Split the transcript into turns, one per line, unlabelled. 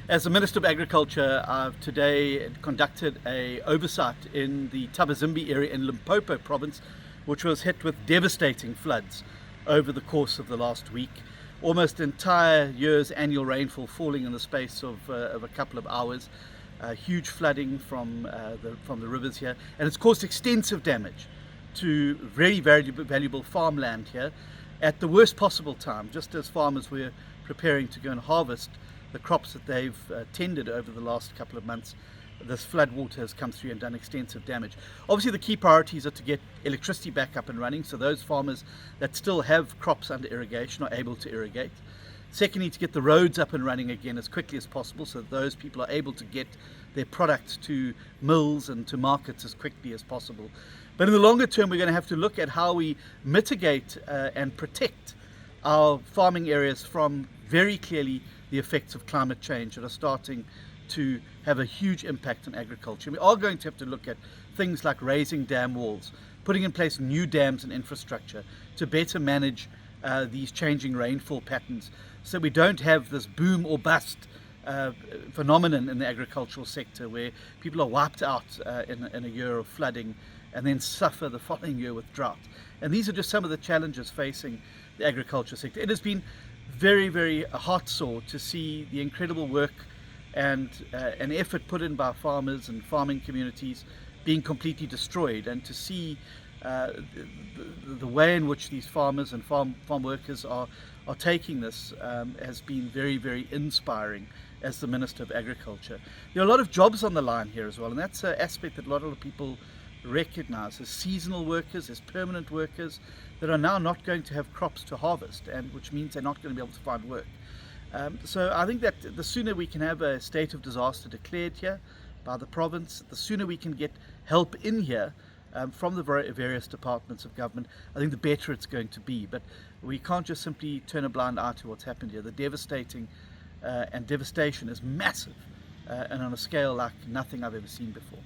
As the Minister of Agriculture, I've today conducted a oversight in the Thabazimbi area in Limpopo province, which was hit with devastating floods over the course of the last week. Almost entire year's annual rainfall falling in the space of a couple of hours. Huge flooding from the rivers here, and it's caused extensive damage to very valuable farmland here at the worst possible time, just as farmers were preparing to go and harvest the crops that they've tended over the last couple of months. This flood water has come through and done extensive damage. Obviously the key priorities are to get electricity back up and running, so those farmers that still have crops under irrigation are able to irrigate. Secondly, to get the roads up and running again as quickly as possible so that those people are able to get their products to mills and to markets as quickly as possible. But in the longer term, we're going to have to look at how we mitigate and protect our farming areas from very clearly the effects of climate change that are starting to have a huge impact on agriculture. We are going to have to look at things like raising dam walls, putting in place new dams and infrastructure to better manage these changing rainfall patterns, so we don't have this boom or bust phenomenon in the agricultural sector where people are wiped out in a year of flooding and then suffer the following year with drought. And these are just some of the challenges facing the agriculture sector. It has been very heartsore to see the incredible work and an effort put in by farmers and farming communities being completely destroyed, and to see the way in which these farmers and farm workers are taking this has been very inspiring as the Minister of Agriculture. There are a lot of jobs on the line here as well, and that's an aspect that a lot of people recognize. As seasonal workers, as permanent workers that are now not going to have crops to harvest, and which means they're not going to be able to find work. So I think that the sooner we can have a state of disaster declared here by the province, the sooner we can get help in here from the various departments of government, I think the better it's going to be. But we can't just simply turn a blind eye to what's happened here. The devastation is massive and on a scale like nothing I've ever seen before.